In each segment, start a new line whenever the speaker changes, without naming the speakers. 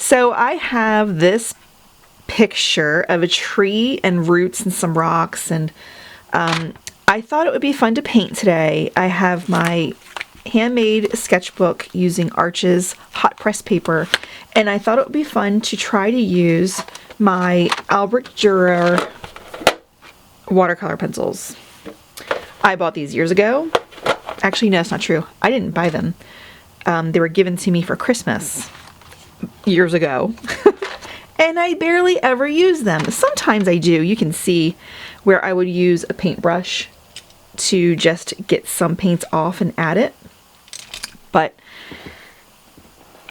So I have this picture of a tree and roots and some rocks, and I thought it would be fun to paint today. I have my handmade sketchbook using Arches hot press paper, and I thought it would be fun to try to use my Albrecht Durer watercolor pencils. I bought these years ago. Actually, no, it's not true. I didn't buy them. They were given to me for Christmas years ago. And I barely ever use them. Sometimes I do. You can see where I would use a paintbrush to just get some paints off and add it. But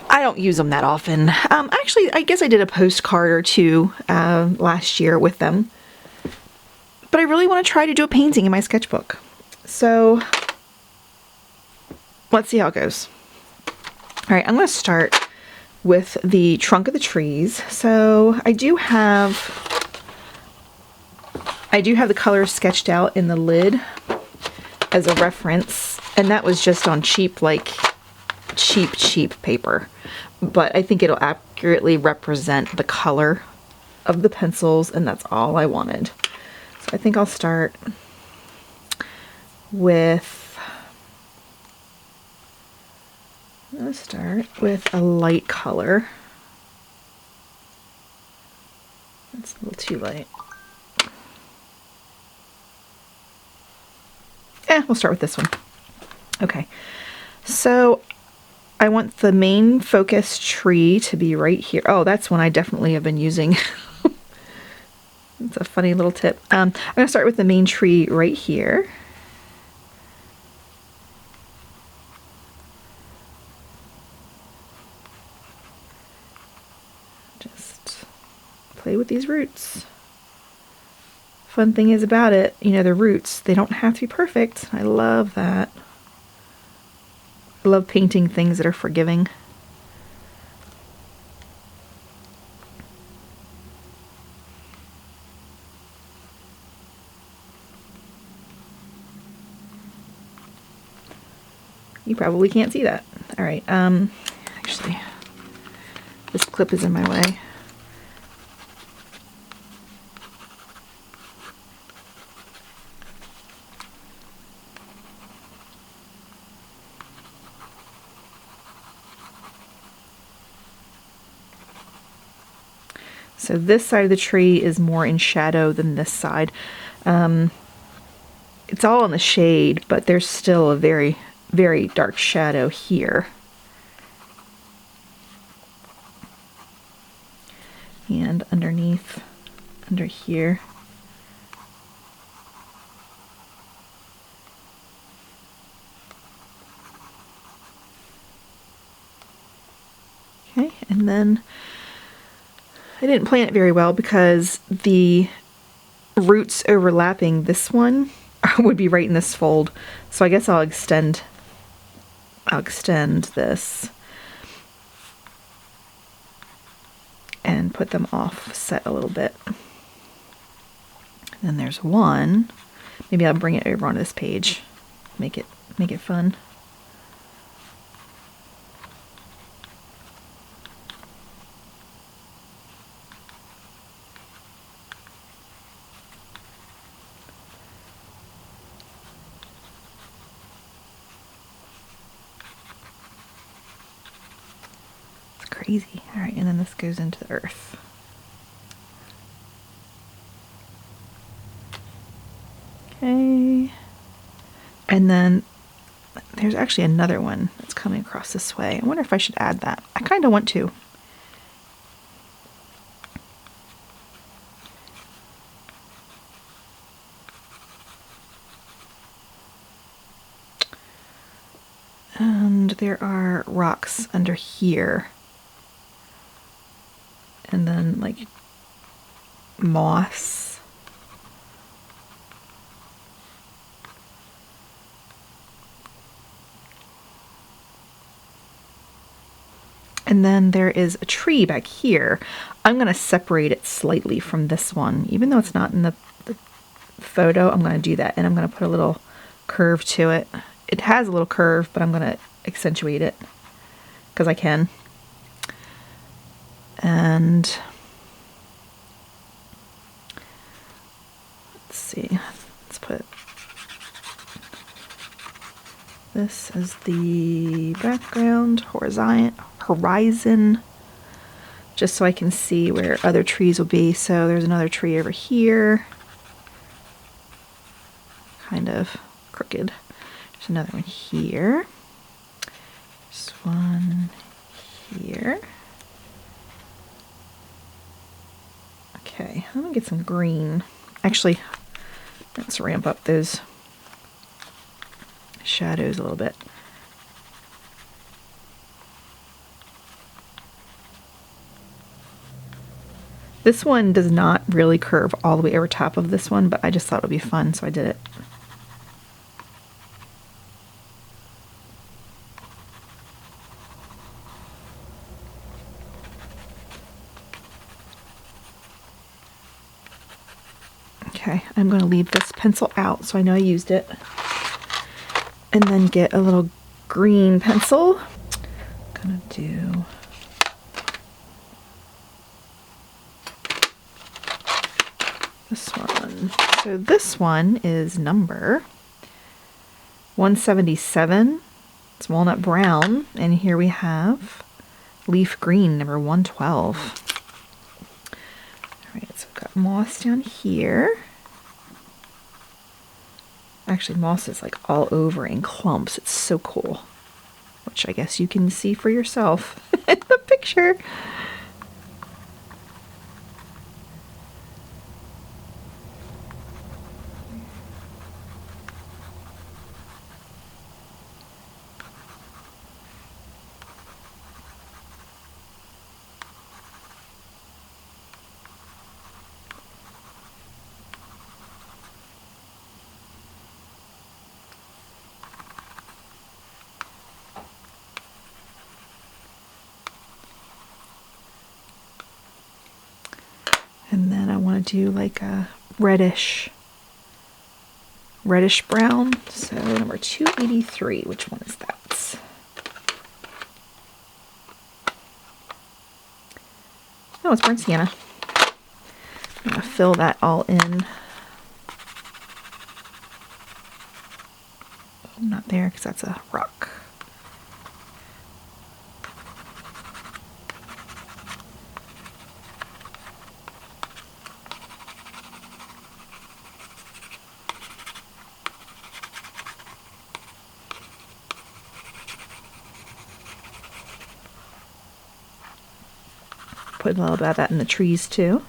I don't use them that often. Actually, I guess I did a postcard or two last year with them. But I really want to try to do a painting in my sketchbook. So let's see how it goes. All right, I'm going to start with the trunk of the trees. So I do have the colors sketched out in the lid as a reference, and that was just on cheap paper. But I think it'll accurately represent the color of the pencils, and that's all I wanted. So I think I'll start with a light color. That's a little too light. We'll start with this one. Okay, so I want the main focus tree to be right here. Oh, that's one I definitely have been using. It's a funny little tip. I'm going to start with the main tree right here. Just play with these roots. Fun thing is about it, you know, the roots, they don't have to be perfect. I love that. I love painting things that are forgiving. You probably can't see that. All right, actually, this clip is in my way. So this side of the tree is more in shadow than this side. It's all in the shade, but there's still a very, very dark shadow here. And underneath, under here. Okay, and then I didn't plan it very well because the roots overlapping this one would be right in this fold. So I guess I'll extend this and put them offset a little bit. And then there's one. Maybe I'll bring it over onto this page. Make it fun. Crazy. All right, and then this goes into the earth. Okay. And then there's actually another one that's coming across this way. I wonder if I should add that. I kind of want to. And there are rocks under here. And then like moss. And then there is a tree back here. I'm going to separate it slightly from this one. Even though it's not in the photo, I'm going to do that. And I'm going to put a little curve to it. It has a little curve, but I'm going to accentuate it because I can. And let's see, let's put this as the background, horizon, just so I can see where other trees will be. So there's another tree over here, kind of crooked. There's another one here. There's one here. Okay, I'm gonna get some green. Actually, let's ramp up those shadows a little bit. This one does not really curve all the way over top of this one, but I just thought it would be fun, so I did it. Okay, I'm going to leave this pencil out so I know I used it. And then get a little green pencil. I'm going to do this one. So this one is number 177. It's walnut brown. And here we have leaf green, number 112. All right, so we've got moss down here. Actually, moss is like all over in clumps. It's so cool, which I guess you can see for yourself in the picture. And then I want to do like a reddish brown. So number 283, which one is that? Oh, it's burnt sienna. I'm going to fill that all in. Oh, not there because that's a rock. Put a little bit of that in the trees too.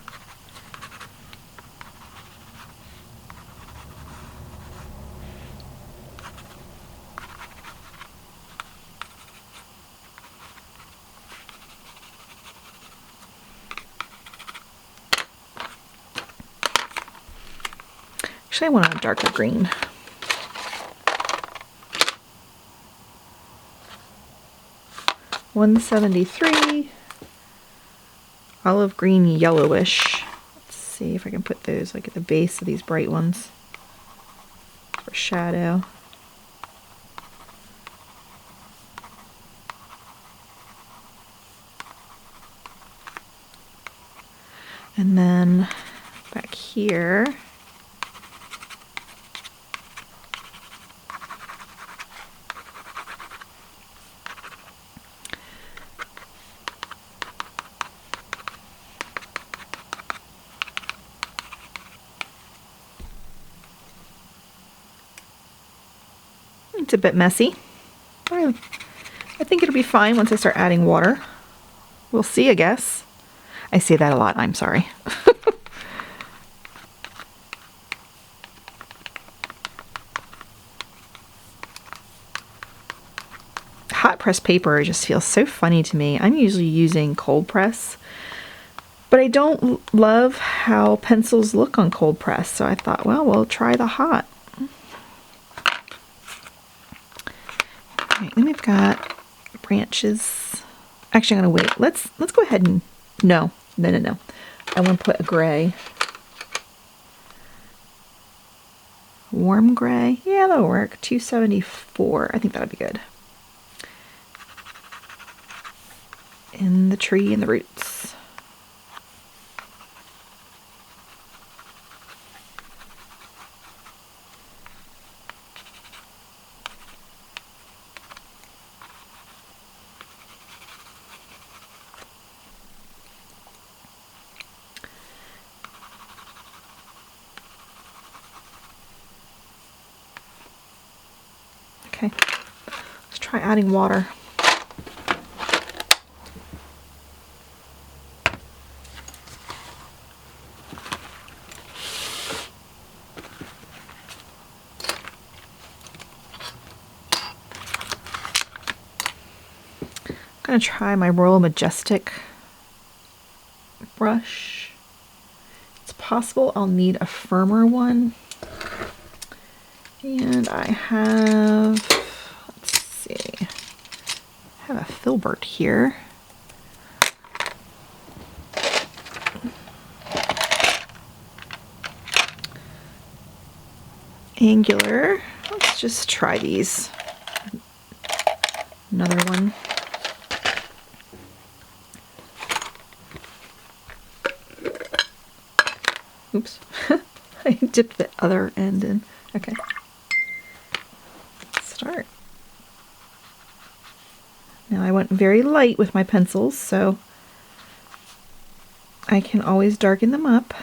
Actually, I want a darker green. $173. Olive green yellowish. Let's see if I can put those like at the base of these bright ones for shadow. And then back here, it's a bit messy. I think it'll be fine once I start adding water. We'll see, I guess. I say that a lot, I'm sorry. Hot press paper just feels so funny to me. I'm usually using cold press, but I don't love how pencils look on cold press, so I thought, well, we'll try the hot. Alright, then we've got branches. Actually, I'm gonna wait. Let's go ahead and no. I want to put a gray. Warm gray. Yeah, that'll work. 274. I think that'll be good. In the tree and the roots. Okay, let's try adding water. I'm going to try my Royal Majestic brush. It's possible I'll need a firmer one. And I have, let's see, I have a filbert here. Angular. Let's just try these. Another one. Oops. I dipped the other end in. Okay. Let's start. Now I went very light with my pencils, so I can always darken them up.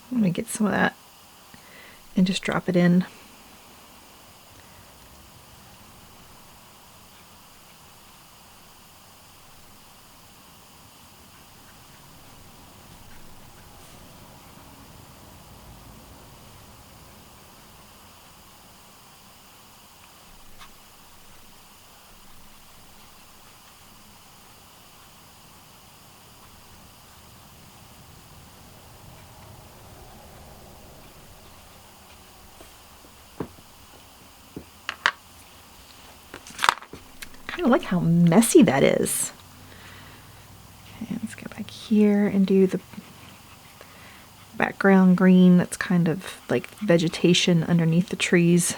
I'm going to get some of that and just drop it in. I like how messy that is. Okay, let's go back here and do the background green that's kind of like vegetation underneath the trees.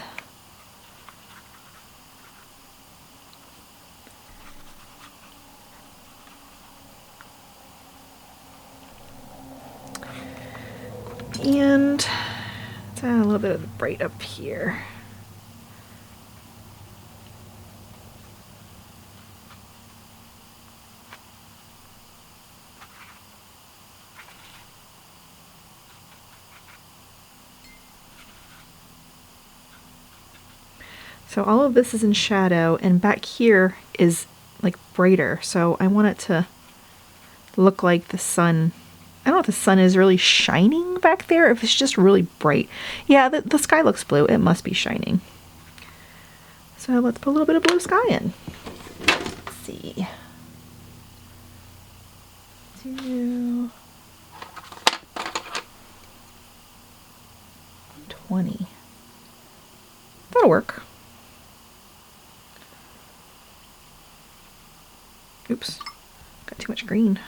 And let's add a little bit of the bright up here. So all of this is in shadow, and back here is like brighter. So I want it to look like the sun. I don't know if the sun is really shining back there, if it's just really bright. Yeah, the sky looks blue. It must be shining. So let's put a little bit of blue sky in. Let's see. 20. That'll work. Oops, got too much green.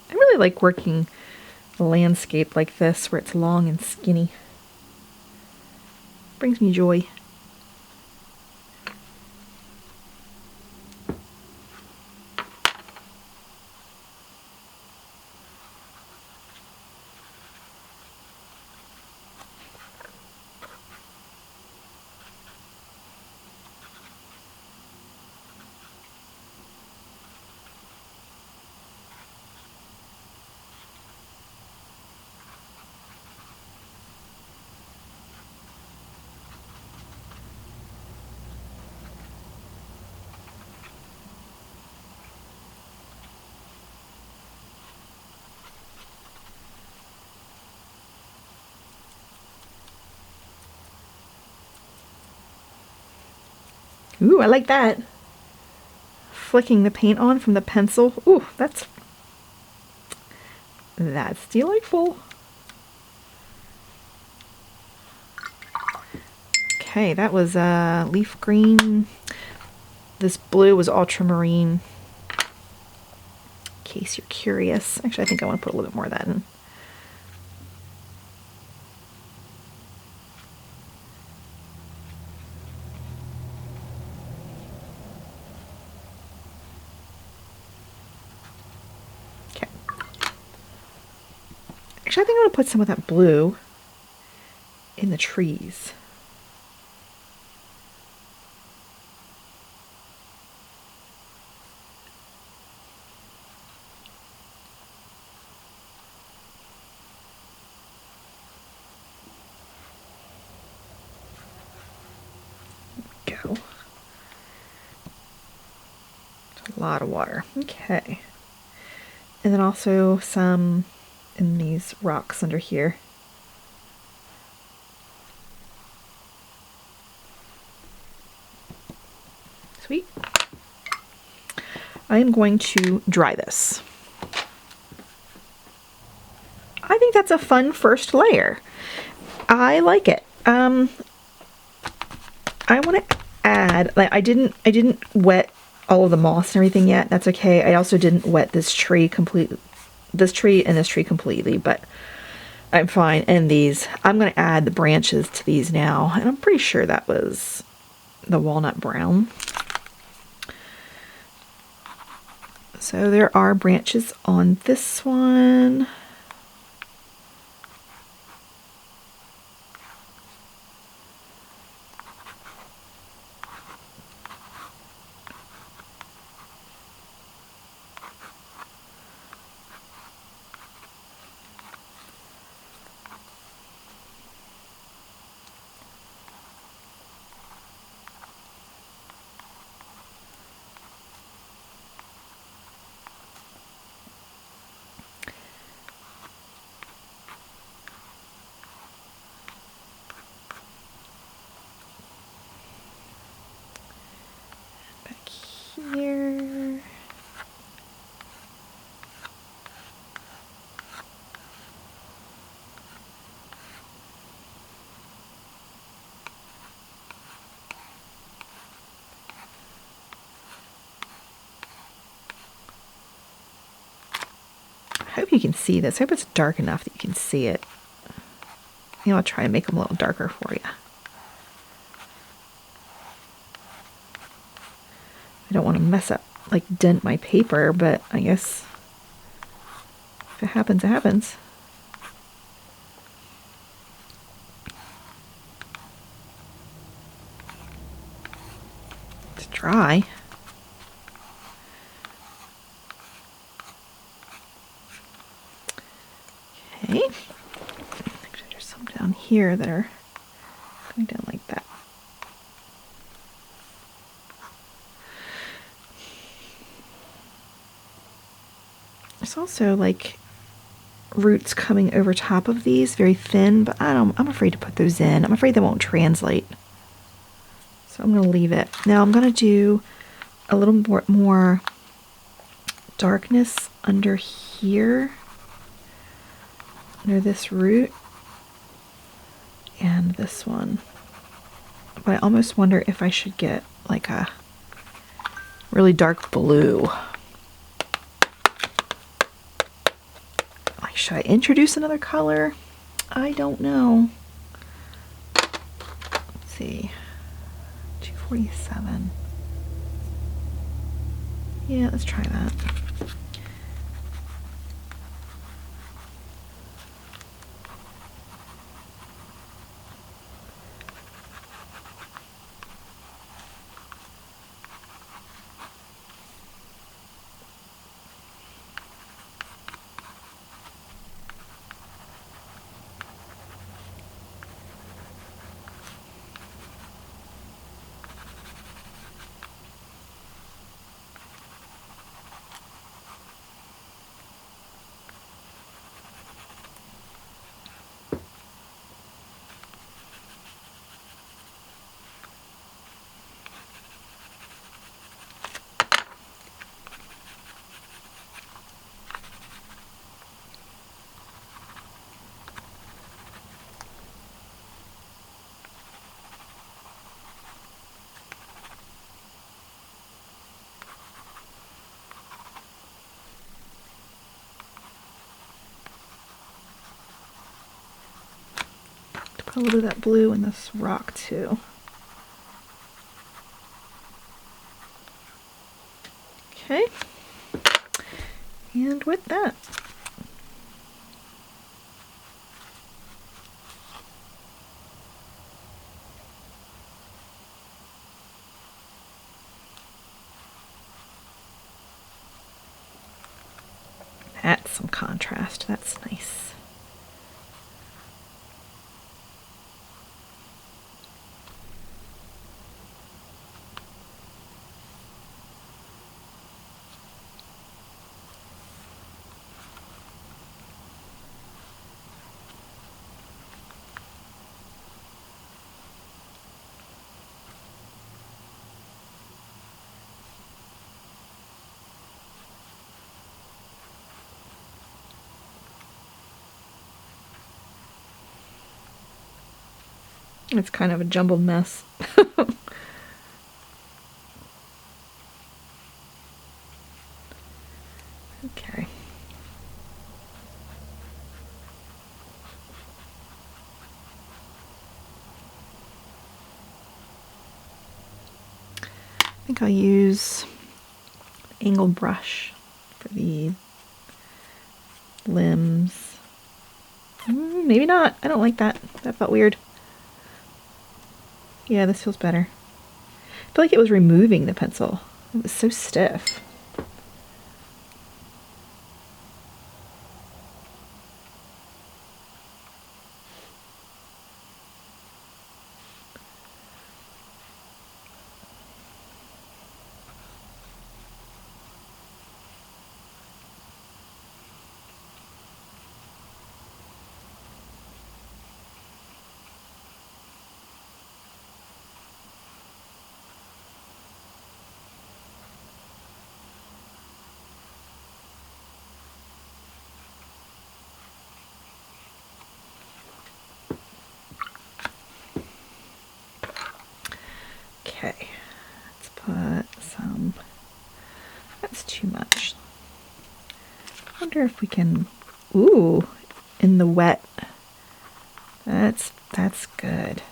I really like working a landscape like this where it's long and skinny. Brings me joy. Ooh, I like that. Flicking the paint on from the pencil. Ooh, that's delightful. Okay, that was leaf green. This blue was ultramarine. In case you're curious. Actually, I think I want to put a little bit more of that in. Okay. Actually, I think I want to put some of that blue in the trees. Go. A lot of water. Okay. And then also some in these rocks under here. Sweet. I am going to dry this. I think that's a fun first layer. I like it. I want to add, like, I didn't wet all of the moss and everything yet. That's okay. I also didn't wet this tree completely, this tree completely, but I'm fine. And these, I'm going to add the branches to these now, and I'm pretty sure that was the walnut brown. So there are branches on this one. Here. I hope you can see this. I hope it's dark enough that you can see it. You know, I'll try and make them a little darker for you. I don't want to mess up, like dent my paper, but I guess if it happens, it happens. It's dry. Okay. Actually, there's some down here that are going down like that. There's also like roots coming over top of these, very thin, but I'm afraid to put those in. I'm afraid they won't translate. So I'm going to leave it. Now I'm going to do a little more darkness under here, under this root, and this one. But I almost wonder if I should get like a really dark blue. Like, should I introduce another color? I don't know. Let's see. 247. Yeah, let's try that. Put a little bit of that blue in this rock too. Okay. And with that, that's some contrast. That's nice. It's kind of a jumbled mess. Okay. I think I'll use angled brush for the limbs. Maybe not. I don't like that. That felt weird. Yeah, this feels better. I feel like it was removing the pencil. It was so stiff. Okay, let's put some, that's too much. I wonder if we can, ooh, in the wet, that's good.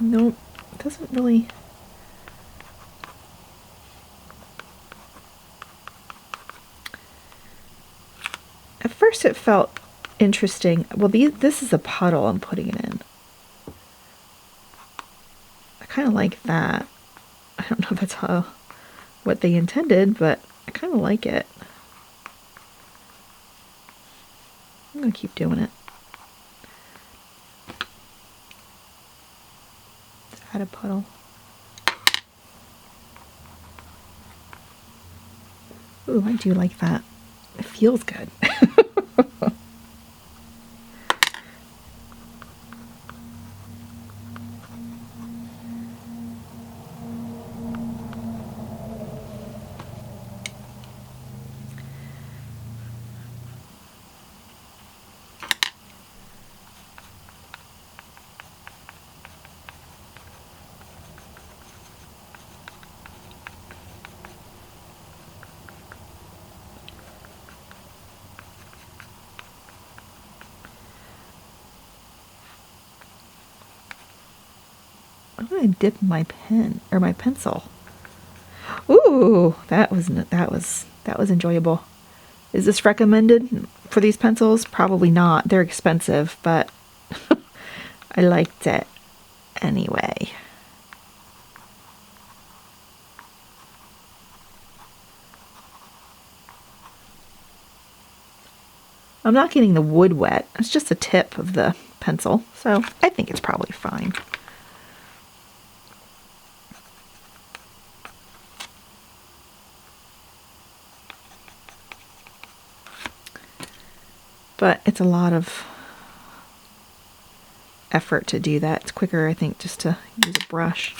Nope, it doesn't really. At first it felt interesting. Well, this is a puddle I'm putting it in. I kind of like that. I don't know if that's what they intended, but I kind of like it. I'm going to keep doing it. Let's add a puddle. Ooh, I do like that. It feels good. I'm gonna dip my pen or my pencil. Ooh, that was enjoyable. Is this recommended for these pencils? Probably not. They're expensive, but I liked it anyway. I'm not getting the wood wet. It's just the tip of the pencil, so I think it's probably fine. But it's a lot of effort to do that. It's quicker, I think, just to use a brush.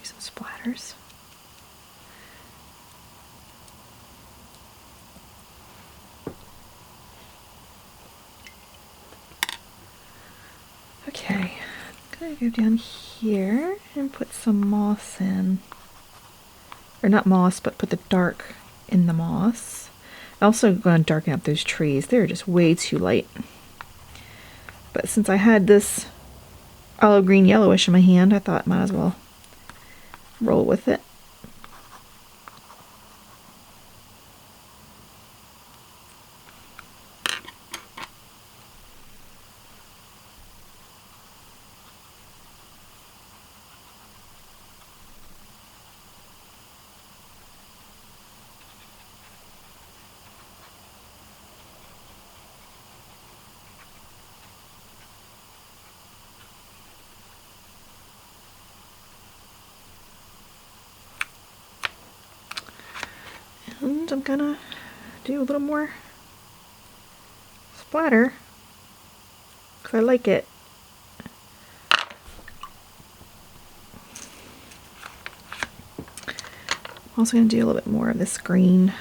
do some splatters. Okay, I'm gonna go down here and put some moss in. Or not moss, but put the dark in the moss. I'm also going to darken up those trees. They're just way too light. But since I had this olive green yellowish in my hand, I thought I might as well roll with it. And I'm gonna do a little more splatter because I like it. I'm also gonna do a little bit more of this green.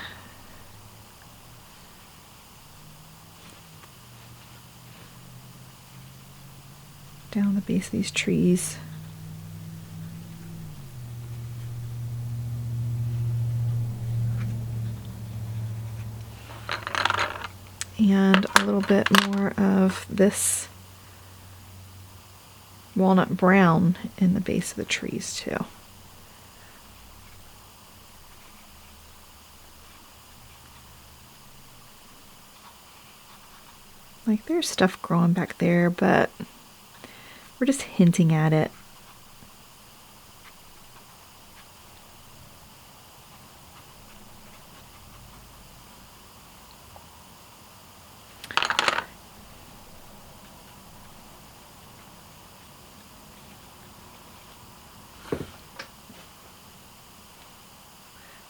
Down the base of these trees. And a little bit more of this walnut brown in the base of the trees too. Like there's stuff growing back there, but we're just hinting at it.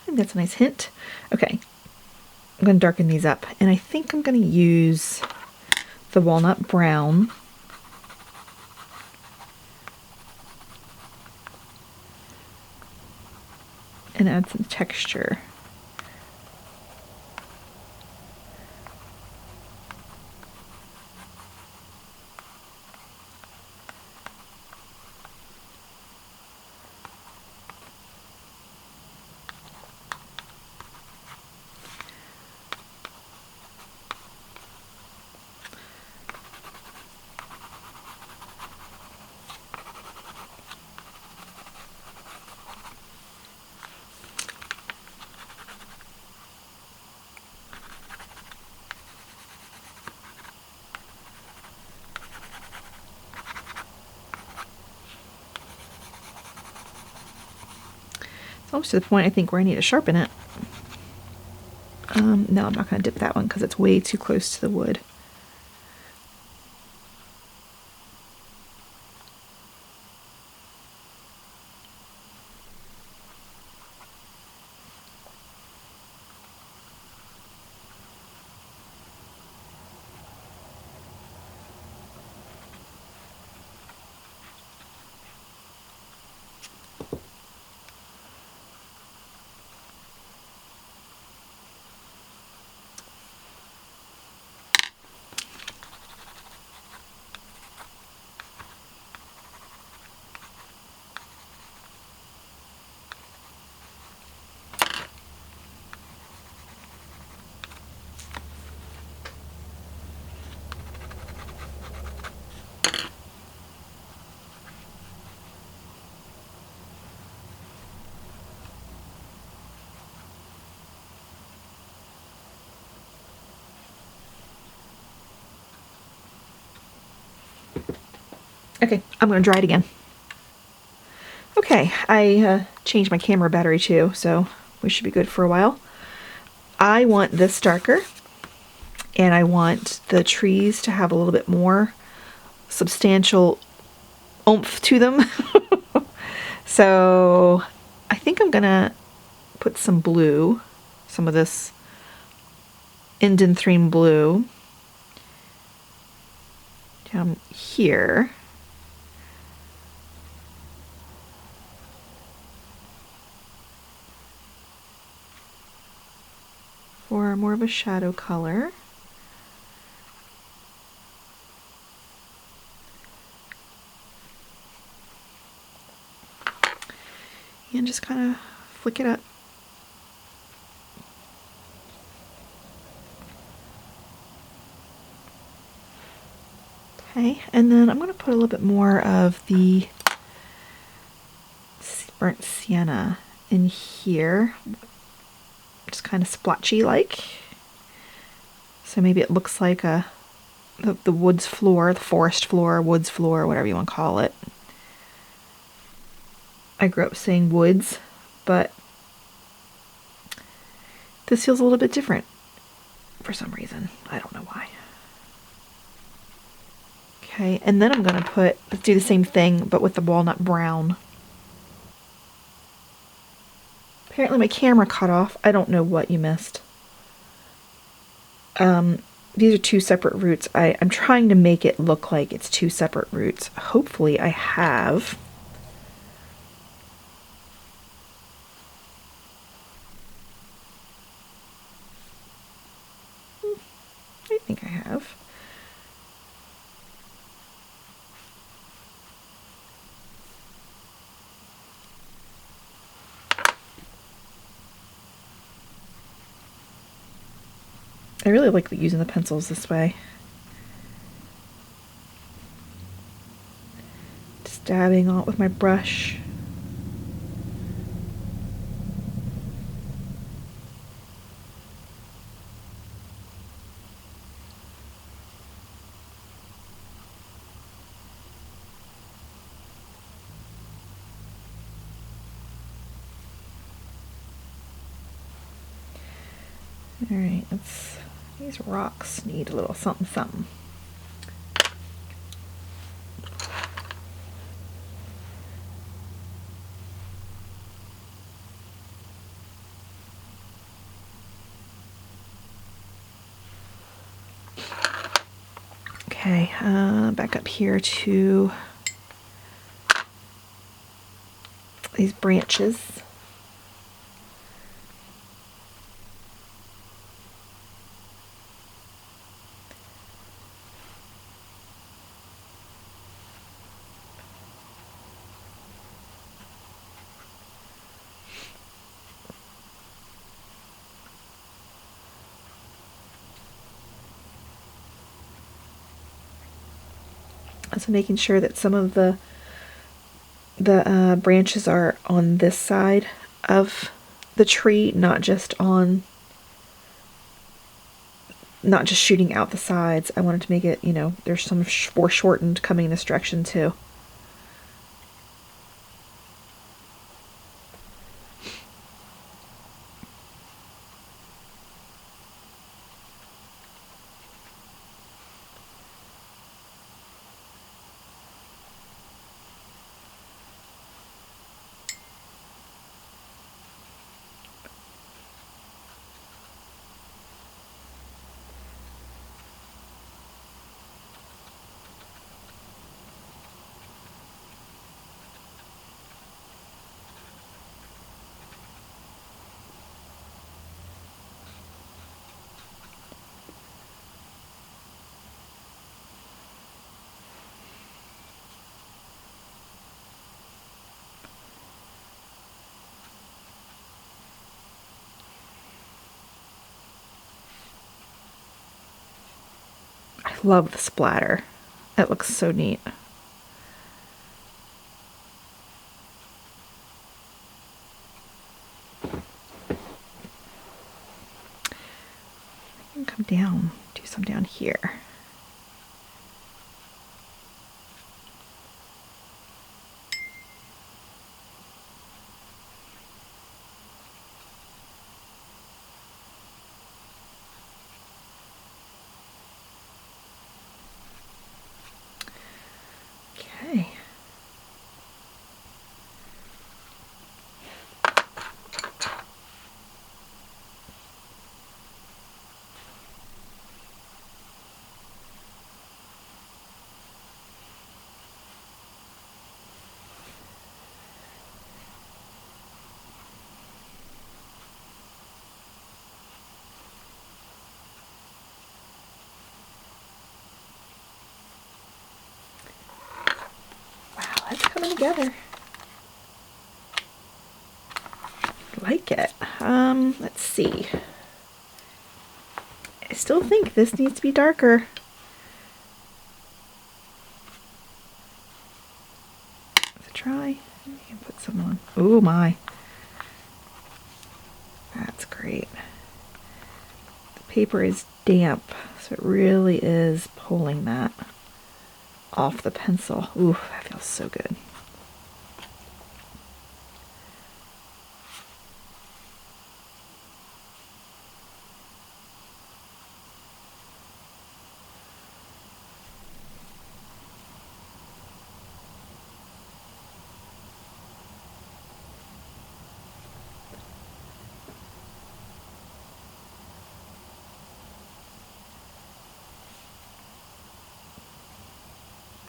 I think that's a nice hint. Okay, I'm going to darken these up, and I think I'm going to use the walnut brown and add some texture. Almost to the point I think where I need to sharpen it. No, I'm not going to dip that one because it's way too close to the wood. Okay, I'm going to dry it again. Okay, I changed my camera battery too, so we should be good for a while. I want this darker, and I want the trees to have a little bit more substantial oomph to them. So I think I'm going to put some blue, some of this Indanthrene blue down here. for more of a shadow color. And just kind of flick it up. Okay, and then I'm going to put a little bit more of the burnt sienna in here, just kind of splotchy like. So maybe it looks like the woods floor, the forest floor, woods floor, whatever you want to call it. I grew up saying woods, but this feels a little bit different for some reason. I don't know why. Okay, and then I'm going to let's do the same thing, but with the walnut brown. Apparently my camera cut off. I don't know what you missed. These are two separate roots. I'm trying to make it look like it's two separate roots. Hopefully I have. I think I have. I really like using the pencils this way. Just dabbing on it with my brush. Alright, these rocks need a little something something. Okay, back up here to these branches. So making sure that some of the branches are on this side of the tree, not just shooting out the sides. I wanted to make it, there's some foreshortened coming in this direction too. I love the splatter. It looks so neat. I can come down, do some down here. Okay. it's coming together. Like it. Let's see. I still think this needs to be darker. Let's try. You can put some on. Oh my. That's great. The paper is damp, so it really is pulling that off the pencil. Ooh, that feels so good.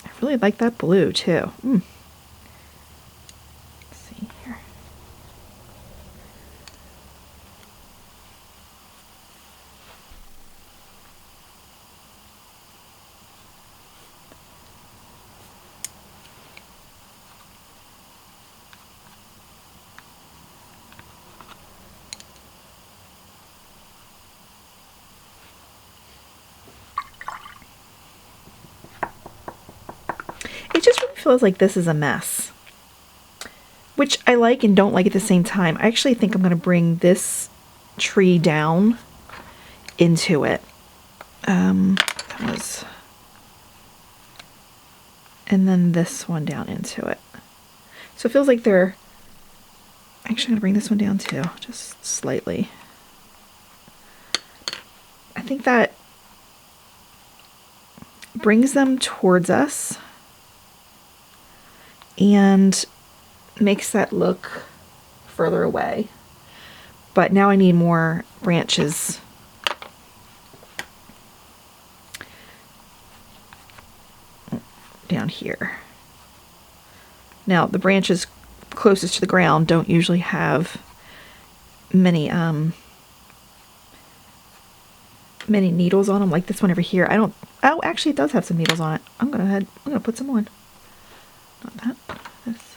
I really like that blue too. Let's see here. It just really feels like this is a mess, which I like and don't like at the same time. I actually think I'm going to bring this tree down into it. That was, and then this one down into it. So it feels like they're actually going to bring this one down too, just slightly. I think that brings them towards us and makes that look further away. But now I need more branches down here. Now the branches closest to the ground don't usually have many many needles on them, like this one over here. I don't, oh, actually it does have some needles on it. I'm gonna put some on. Not that, this.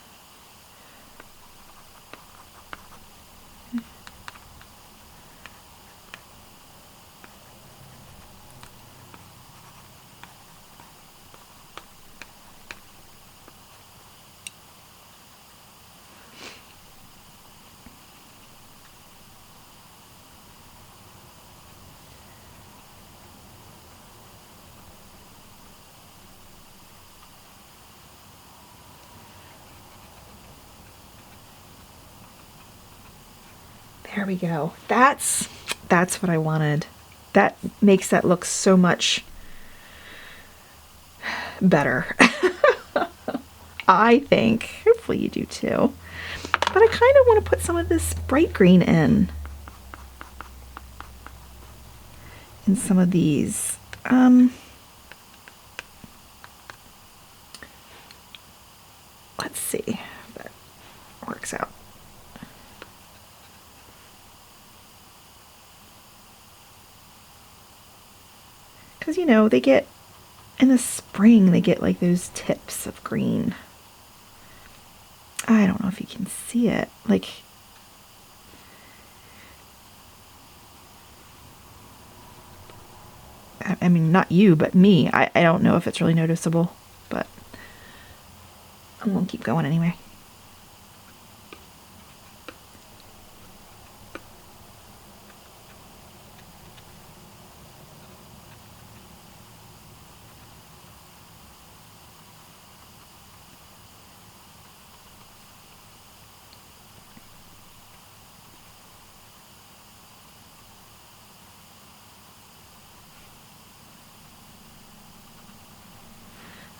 There we go. That's what I wanted. That makes that look so much better. I think. Hopefully you do too. But I kind of want to put some of this bright green in some of these. Let's see if that works out. Because, you know, they get, in the spring, they get like those tips of green. I don't know if you can see it. Like, I mean, not you, but me. I don't know if it's really noticeable, but I'm going to keep going anyway.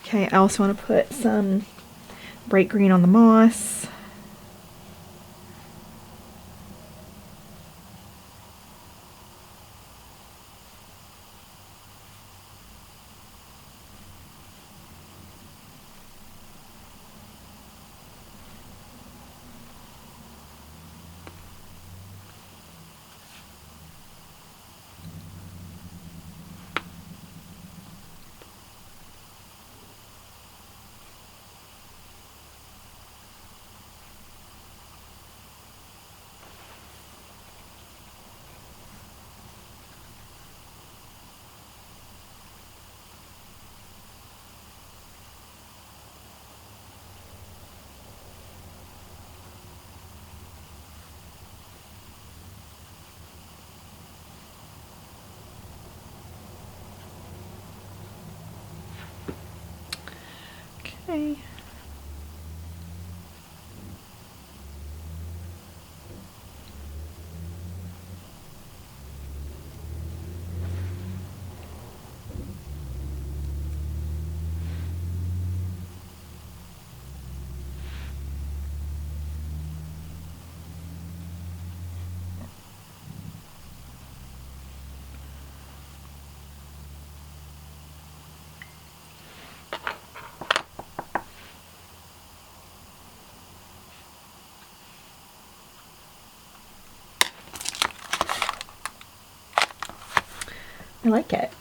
Okay, I also want to put some bright green on the moss. Okay. I like it.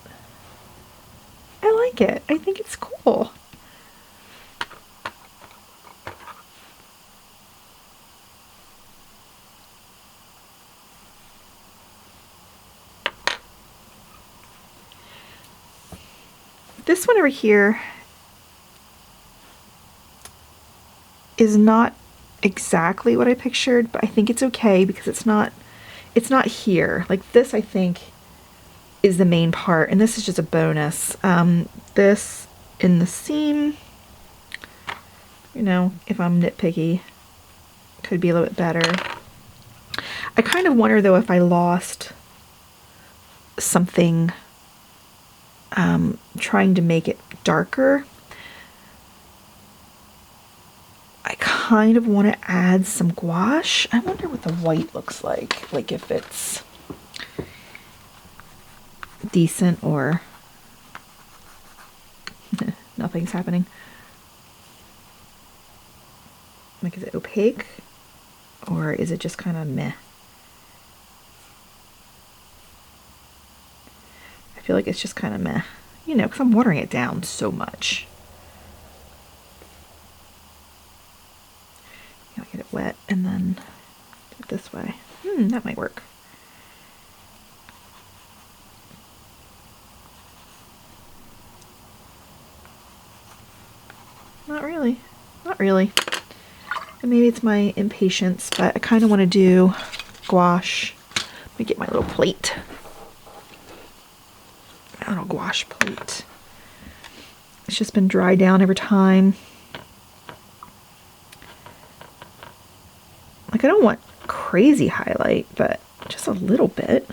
I like it. I think it's cool. This one over here is not exactly what I pictured, but I think it's okay because it's not here. Like this, I think, is the main part, and this is just a bonus. This in the seam, you know, if I'm nitpicky, could be a little bit better. I kind of wonder though if I lost something trying to make it darker. I kind of want to add some gouache. I wonder what the white looks like if it's decent or nothing's happening. Like, is it opaque or is it just kind of meh? I feel like it's just kind of meh, you know, because I'm watering it down so much. I'll get it wet and then do it this way. That might work. Not really. Not really. And maybe it's my impatience, but I kind of want to do gouache. Let me get my little plate. My little gouache plate. It's just been dried down over time. Like, I don't want crazy highlight, but just a little bit.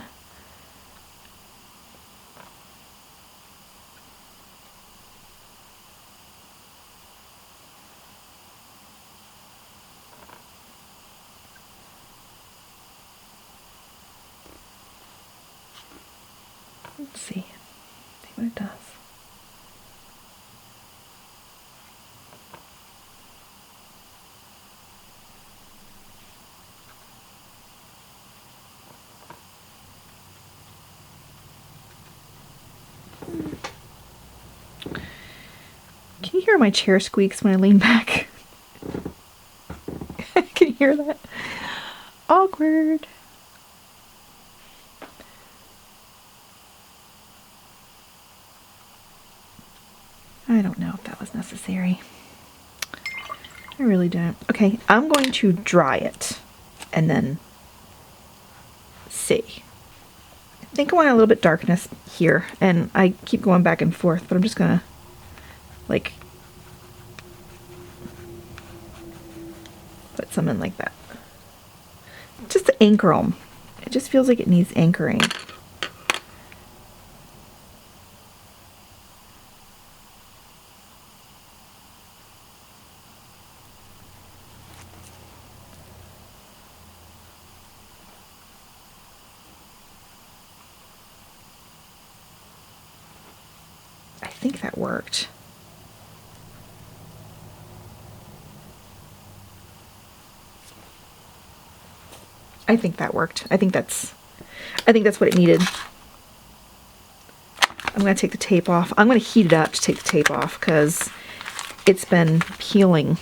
Let's see what it does. Can you hear my chair squeaks when I lean back? Can you hear that? Awkward. I don't know if that was necessary. I really don't. Okay, I'm going to dry it and then see. I think I want a little bit darkness here, and I keep going back and forth, but I'm just gonna like put some in like that. Just to anchor them. It just feels like it needs anchoring. I think that worked. I think that worked. I think that's what it needed. I'm going to take the tape off. I'm going to heat it up to take the tape off because it's been peeling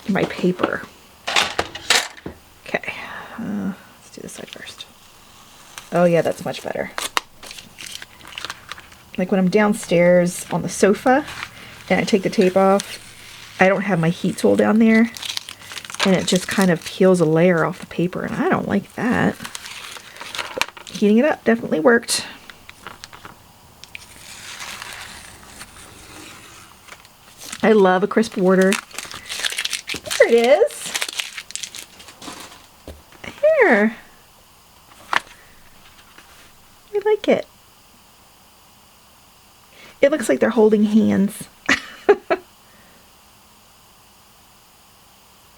my paper. Okay, let's do this side first. Oh yeah, that's much better. Like when I'm downstairs on the sofa and I take the tape off, I don't have my heat tool down there, and it just kind of peels a layer off the paper, and I don't like that. But heating it up definitely worked. I love a crisp border. There it is. Here. I like it. It looks like they're holding hands.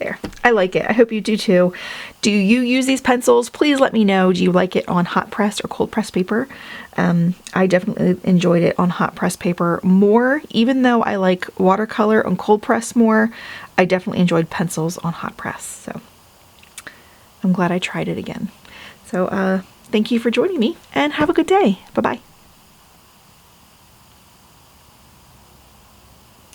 There. I like it. I hope you do too. Do you use these pencils? Please let me know. Do you like it on hot pressed or cold pressed paper? I definitely enjoyed it on hot pressed paper more. Even though I like watercolor on cold press more, I definitely enjoyed pencils on hot press. So I'm glad I tried it again. So thank you for joining me and have a good day. Bye-bye.